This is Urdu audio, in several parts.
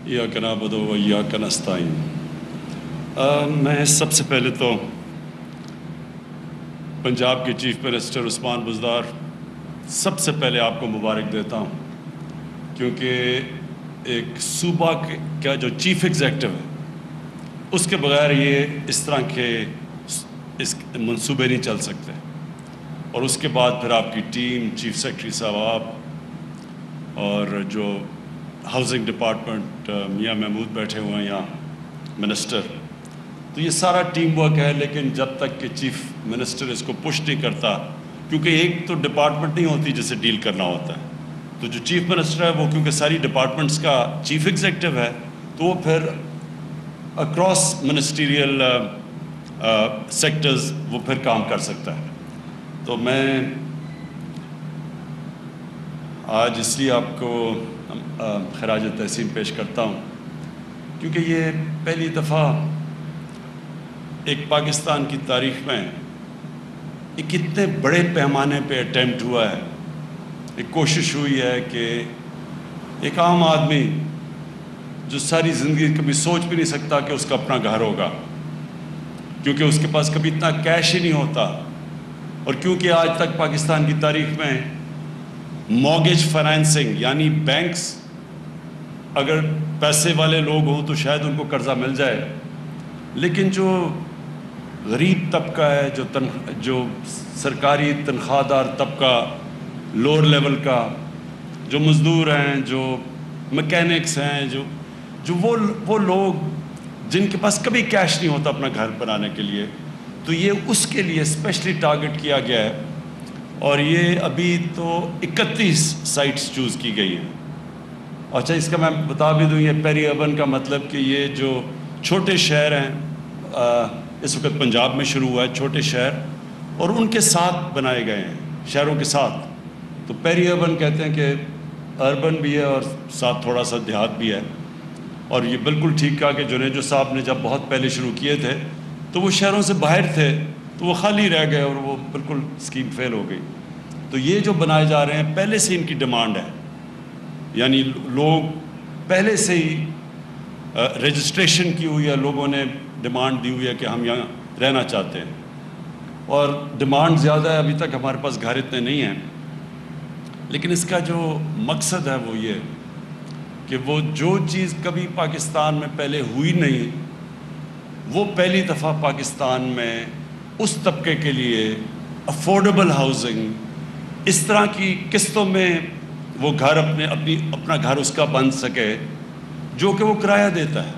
ایاک نعبد و ایاک نستعین۔ میں سب سے پہلے تو پنجاب کے چیف منسٹر عثمان بزدار سب سے پہلے آپ کو مبارک دیتا ہوں، کیونکہ ایک صوبہ کا جو چیف ایگزیکٹو ہے اس کے بغیر یہ اس طرح کے منصوبے نہیں چل سکتے، اور اس کے بعد پھر آپ کی ٹیم، چیف سیکرٹری صاحب آپ، اور جو ہاؤسنگ ڈپارٹمنٹ میاں محمود بیٹھے ہوئے ہیں یہاں منسٹر، تو یہ سارا ٹیم ورک ہے۔ لیکن جب تک کہ چیف منسٹر اس کو پش نہیں کرتا، کیونکہ ایک تو ڈپارٹمنٹ نہیں ہوتی جسے ڈیل کرنا ہوتا ہے، تو جو چیف منسٹر ہے وہ کیونکہ ساری ڈپارٹمنٹس کا چیف ایگزیکٹو ہے، تو وہ پھر اکراس منسٹیریل سیکٹرز وہ پھر کام کر سکتا ہے۔ تو میں آج اس لیے آپ کو خراج تحسین پیش کرتا ہوں، کیونکہ یہ پہلی دفعہ ایک پاکستان کی تاریخ میں ایک اتنے بڑے پیمانے پہ اٹیمپٹ ہوا ہے، ایک کوشش ہوئی ہے کہ ایک عام آدمی جو ساری زندگی کبھی سوچ بھی نہیں سکتا کہ اس کا اپنا گھر ہوگا، کیونکہ اس کے پاس کبھی اتنا کیش ہی نہیں ہوتا، اور کیونکہ آج تک پاکستان کی تاریخ میں مورگیج فائنینسنگ یعنی بینکس اگر پیسے والے لوگ ہوں تو شاید ان کو قرضہ مل جائے، لیکن جو غریب طبقہ ہے، جو سرکاری تنخواہ دار طبقہ، لوور لیول کا، جو مزدور ہیں، جو میکینکس ہیں، جو وہ لوگ جن کے پاس کبھی کیش نہیں ہوتا اپنا گھر بنانے کے لیے، تو یہ اس کے لیے اسپیشلی ٹارگٹ کیا گیا ہے، اور یہ ابھی تو 31 سائٹس چوز کی گئی ہیں۔ اچھا، اس کا میں بتا بھی دوں، یہ پیری اربن کا مطلب کہ یہ جو چھوٹے شہر ہیں، اس وقت پنجاب میں شروع ہوا ہے چھوٹے شہر، اور ان کے ساتھ بنائے گئے ہیں، شہروں کے ساتھ، تو پیری اربن کہتے ہیں کہ اربن بھی ہے اور ساتھ تھوڑا سا دیہات بھی ہے۔ اور یہ بالکل ٹھیک کہا کہ جنیجو صاحب نے جب بہت پہلے شروع کیے تھے تو وہ شہروں سے باہر تھے، تو وہ خالی رہ گئے اور وہ بالکل اسکیم فیل ہو گئی۔ تو یہ جو بنائے جا رہے ہیں پہلے سے ان کی ڈیمانڈ ہے، یعنی لوگ پہلے سے ہی رجسٹریشن کی ہوئی ہے، لوگوں نے ڈیمانڈ دی ہوئی ہے کہ ہم یہاں رہنا چاہتے ہیں، اور ڈیمانڈ زیادہ ہے، ابھی تک ہمارے پاس گھر اتنے نہیں ہیں، لیکن اس کا جو مقصد ہے وہ یہ کہ وہ جو چیز کبھی پاکستان میں پہلے ہوئی نہیں، وہ پہلی دفعہ پاکستان میں اس طبقے کے لیے افورڈیبل ہاؤسنگ، اس طرح کی قسطوں میں وہ گھر اپنا گھر اس کا بن سکے جو کہ وہ کرایہ دیتا ہے۔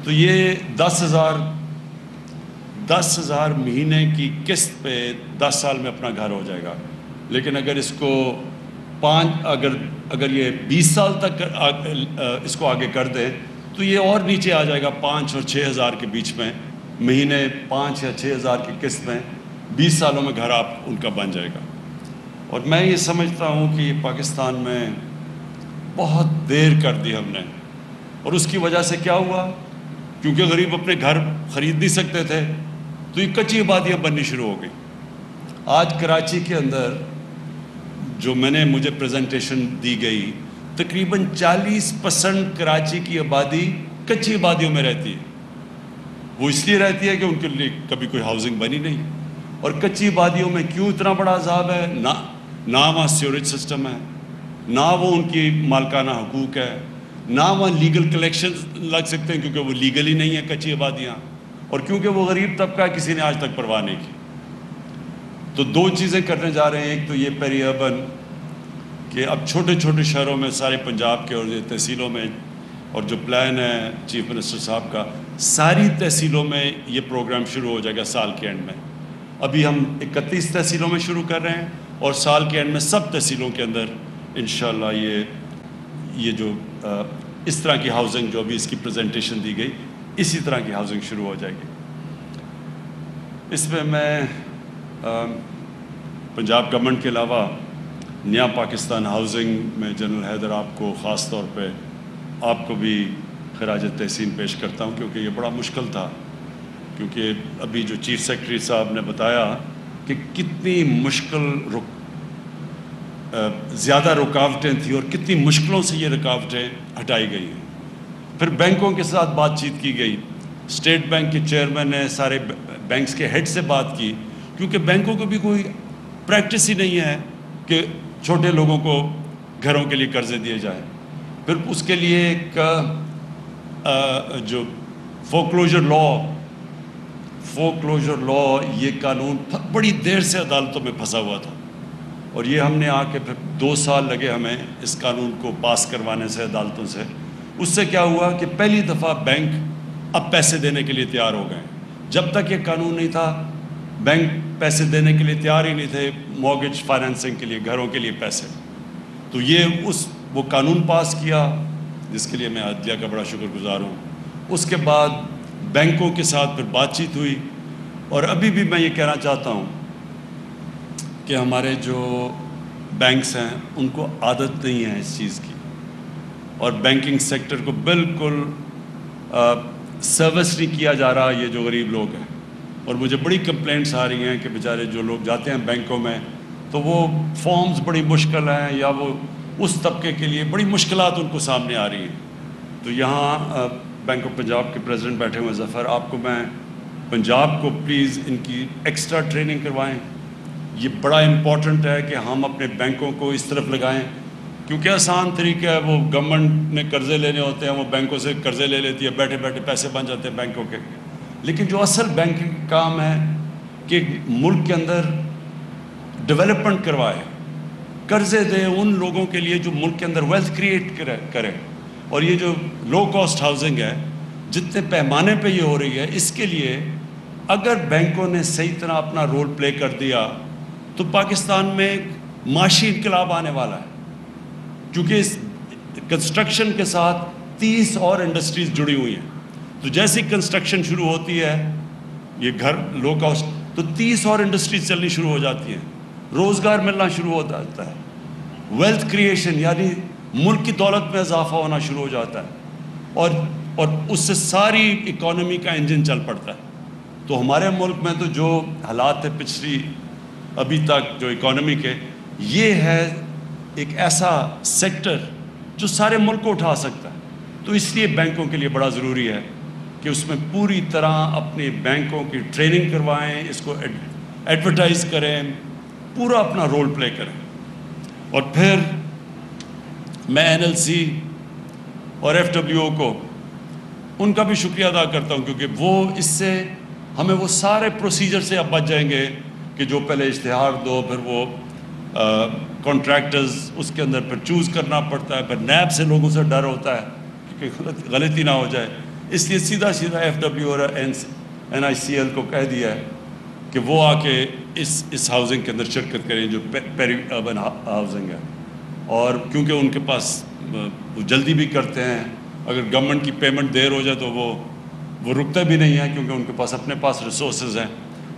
تو یہ 10,000 مہینے کی قسط پہ 10 سال میں اپنا گھر ہو جائے گا، لیکن اگر اس کو اگر یہ 20 سال تک اس کو آگے کر دیں تو یہ اور نیچے آ جائے گا، 5 اور 6,000 کے بیچ میں مہینے، 5 یا 6,000 کی قسط میں 20 سالوں میں گھر آپ ان کا بن جائے گا۔ اور میں یہ سمجھتا ہوں کہ پاکستان میں بہت دیر کر دی ہم نے، اور اس کی وجہ سے کیا ہوا، کیونکہ غریب اپنے گھر خرید نہیں سکتے تھے تو یہ کچی آبادیاں بننی شروع ہو گئی۔ آج کراچی کے اندر جو مجھے پریزنٹیشن دی گئی، تقریباً 40% کراچی کی آبادی کچی آبادیوں میں رہتی ہے۔ وہ اس لیے رہتی ہے کہ ان کے لیے کبھی کوئی ہاؤسنگ بنی نہیں، اور کچی آبادیوں میں کیوں اتنا بڑا عذاب ہے، نہ وہاں سیوریج سسٹم ہے، نہ وہ ان کی مالکانہ حقوق ہے، نہ وہاں لیگل کلیکشن لگ سکتے ہیں کیونکہ وہ لیگل ہی نہیں ہے کچی آبادیاں، اور کیونکہ وہ غریب طبقہ کسی نے آج تک پرواہ نہیں کی۔ تو 2 چیزیں کرنے جا رہے ہیں، ایک تو یہ پیری اربن کہ اب چھوٹے چھوٹے شہروں میں سارے پنجاب کے اور تحصیلوں میں، اور جو پلان ہے چیف منسٹر صاحب کا، ساری تحصیلوں میں یہ پروگرام شروع ہو جائے گا سال کے اینڈ میں۔ ابھی ہم 31 تحصیلوں میں شروع کر رہے ہیں، اور سال کے اینڈ میں سب تحصیلوں کے اندر انشاءاللہ یہ جو اس طرح کی ہاؤسنگ جو ابھی اس کی پریزنٹیشن دی گئی، اسی طرح کی ہاؤسنگ شروع ہو جائے گی۔ اس میں پنجاب گورنمنٹ کے علاوہ نیا پاکستان ہاؤسنگ میں جنرل حیدر آپ کو خاص طور پہ آپ کو بھی خراج تحسین پیش کرتا ہوں، کیونکہ یہ بڑا مشکل تھا، کیونکہ ابھی جو چیف سیکرٹری صاحب نے بتایا کہ کتنی زیادہ رکاوٹیں تھیں اور کتنی مشکلوں سے یہ رکاوٹیں ہٹائی گئی ہیں۔ پھر بینکوں کے ساتھ بات چیت کی گئی، اسٹیٹ بینک کے چیئرمین نے سارے بینکس کے ہیڈ سے بات کی، کیونکہ بینکوں کو بھی کوئی پریکٹس ہی نہیں ہے کہ چھوٹے لوگوں کو گھروں کے لیے قرضے دیے جائیں۔ پھر اس کے لیے ایک جو فورکلوجر لا، یہ قانون بڑی دیر سے عدالتوں میں پھنسا ہوا تھا، اور یہ ہم نے آ کے پھر 2 سال لگے ہمیں اس قانون کو پاس کروانے سے عدالتوں سے۔ اس سے کیا ہوا کہ پہلی دفعہ بینک اب پیسے دینے کے لیے تیار ہو گئے۔ جب تک یہ قانون نہیں تھا بینک پیسے دینے کے لیے تیار ہی نہیں تھے، مورگیج فائنینسنگ کے لیے، گھروں کے لیے پیسے۔ تو یہ وہ قانون پاس کیا، جس کے لیے میں عدلیہ کا بڑا شکر گزار ہوں۔ اس کے بعد بینکوں کے ساتھ پھر بات چیت ہوئی، اور ابھی بھی میں یہ کہنا چاہتا ہوں کہ ہمارے جو بینکس ہیں ان کو عادت نہیں ہے اس چیز کی، اور بینکنگ سیکٹر کو بالکل سروس نہیں کیا جا رہا یہ جو غریب لوگ ہیں۔ اور مجھے بڑی کمپلینٹس آ رہی ہیں کہ بیچارے جو لوگ جاتے ہیں بینکوں میں تو وہ فارمز بڑی مشکل ہیں، یا وہ اس طبقے کے لیے بڑی مشکلات ان کو سامنے آ رہی ہیں۔ تو یہاں بینک آف پنجاب کے پریزیڈنٹ بیٹھے ہوئے ظفر، آپ کو میں پنجاب کو پلیز ان کی ایکسٹرا ٹریننگ کروائیں۔ یہ بڑا امپورٹنٹ ہے کہ ہم اپنے بینکوں کو اس طرف لگائیں، کیونکہ آسان طریقہ ہے، وہ گورنمنٹ نے قرضے لینے ہوتے ہیں، وہ بینکوں سے قرضے لے لیتی ہے، بیٹھے بیٹھے پیسے بن جاتے ہیں بینکوں کے۔ لیکن جو اصل بینکنگ کا کام ہے کہ ملک کے اندر ڈیولپمنٹ کروائے، قرضے دے ان لوگوں کے لیے جو ملک کے اندر ویلتھ کریٹ کرے۔ اور یہ جو لو کاسٹ ہاؤسنگ ہے، جتنے پیمانے پہ یہ ہو رہی ہے، اس کے لیے اگر بینکوں نے صحیح طرح اپنا رول پلے کر دیا تو پاکستان میں ایک معاشی انقلاب آنے والا ہے، کیونکہ اس کنسٹرکشن کے ساتھ 30 اور انڈسٹریز جڑی ہوئی ہیں۔ تو جیسی کنسٹرکشن شروع ہوتی ہے، یہ گھر لو کاسٹ، تو 30 اور انڈسٹریز چلنی شروع ہو جاتی ہیں، روزگار ملنا شروع ہو جاتا ہے، ویلتھ کریشن یعنی ملک کی دولت میں اضافہ ہونا شروع ہو جاتا ہے، اور اس سے ساری اکانومی کا انجن چل پڑتا ہے۔ تو ہمارے ملک میں تو جو حالات ہے پچھلی ابھی تک جو اکانومی کے، یہ ہے ایک ایسا سیکٹر جو سارے ملک کو اٹھا سکتا ہے۔ تو اس لیے بینکوں کے لیے بڑا ضروری ہے کہ اس میں پوری طرح اپنے بینکوں کی ٹریننگ کروائیں، اس کو ایڈورٹائز کریں، پورا اپنا رول پلے کریں۔ اور پھر میں NLC اور FWO کو ان کا بھی شکریہ ادا کرتا ہوں، کیونکہ وہ اس سے ہمیں وہ سارے پروسیجر سے اب بچ جائیں گے کہ جو پہلے اشتہار دو، پھر وہ کانٹریکٹرز اس کے اندر پھر چوز کرنا پڑتا ہے، پھر نیب سے لوگوں سے ڈر ہوتا ہے کہ غلطی نہ ہو جائے۔ اس لیے سیدھا FWO اور NICL کو کہہ دیا ہے کہ وہ آ کے اس ہاؤسنگ کے اندر شرکت کریں جو پیری اربن ہاؤسنگ ہے، اور کیونکہ ان کے پاس وہ جلدی بھی کرتے ہیں، اگر گورنمنٹ کی پیمنٹ دیر ہو جائے تو وہ رکتے بھی نہیں ہیں، کیونکہ ان کے پاس اپنے پاس ریسورسز ہیں۔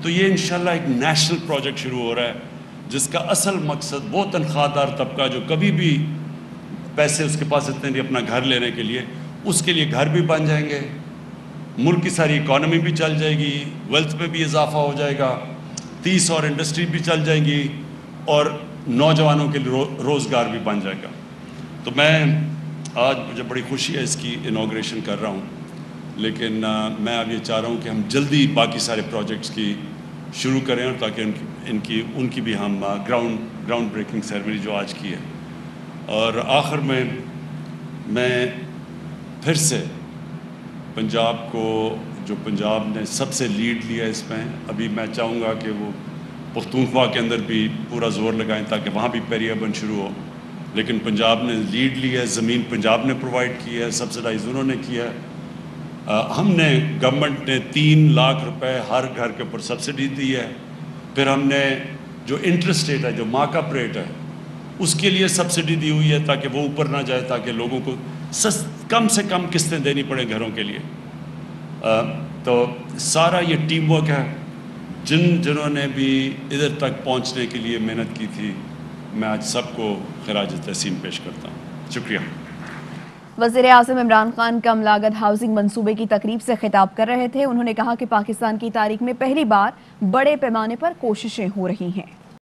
تو یہ انشاءاللہ ایک نیشنل پروجیکٹ شروع ہو رہا ہے، جس کا اصل مقصد وہ تنخواہ دار طبقہ جو کبھی بھی پیسے اس کے پاس اتنے نہیں اپنا گھر لینے کے لیے، اس کے لیے گھر بھی بن جائیں گے، ملک کی ساری اکانومی بھی چل جائے گی، ویلتھ میں بھی اضافہ ہو جائے گا، 30 اور انڈسٹری بھی چل جائیں گی، اور نوجوانوں کے لیے روزگار بھی بن جائے گا۔ تو میں آج مجھے بڑی خوشی ہے اس کی انوگریشن کر رہا ہوں، لیکن میں اب یہ چاہ رہا ہوں کہ ہم جلدی باقی سارے پروجیکٹس کی شروع کریں، اور تاکہ ان کی بھی ہم گراؤنڈ بریکنگ سیرمنی جو آج کی ہے۔ اور آخر میں پھر سے پنجاب کو، جو پنجاب نے سب سے لیڈ لیا اس میں، ابھی میں چاہوں گا کہ وہ پختونخوا کے اندر بھی پورا زور لگائیں تاکہ وہاں بھی پیری اربن شروع ہو، لیکن پنجاب نے لیڈ لی ہے، زمین پنجاب نے پرووائڈ کی ہے، سبسڈائز انہوں نے کیا ہے۔ ہم نے گورنمنٹ نے 3 لاکھ روپے ہر گھر کے اوپر سبسڈی دی ہے، پھر ہم نے جو انٹرسٹ ریٹ ہے، جو مارک اپ ریٹ ہے، اس کے لیے سبسڈی دی ہوئی ہے تاکہ وہ اوپر نہ جائے، تاکہ لوگوں کو کم سے کم قسطیں دینی پڑیں گھروں کے لیے۔ تو سارا یہ ٹیم ورک ہے، جنہوں نے بھی ادھر تک پہنچنے کے لیے محنت کی تھی، میں آج سب کو خراج تحسین پیش کرتا ہوں۔ شکریہ۔ وزیر اعظم عمران خان کم لاگت ہاؤسنگ منصوبے کی تقریب سے خطاب کر رہے تھے۔ انہوں نے کہا کہ پاکستان کی تاریخ میں پہلی بار بڑے پیمانے پر کوششیں ہو رہی ہیں۔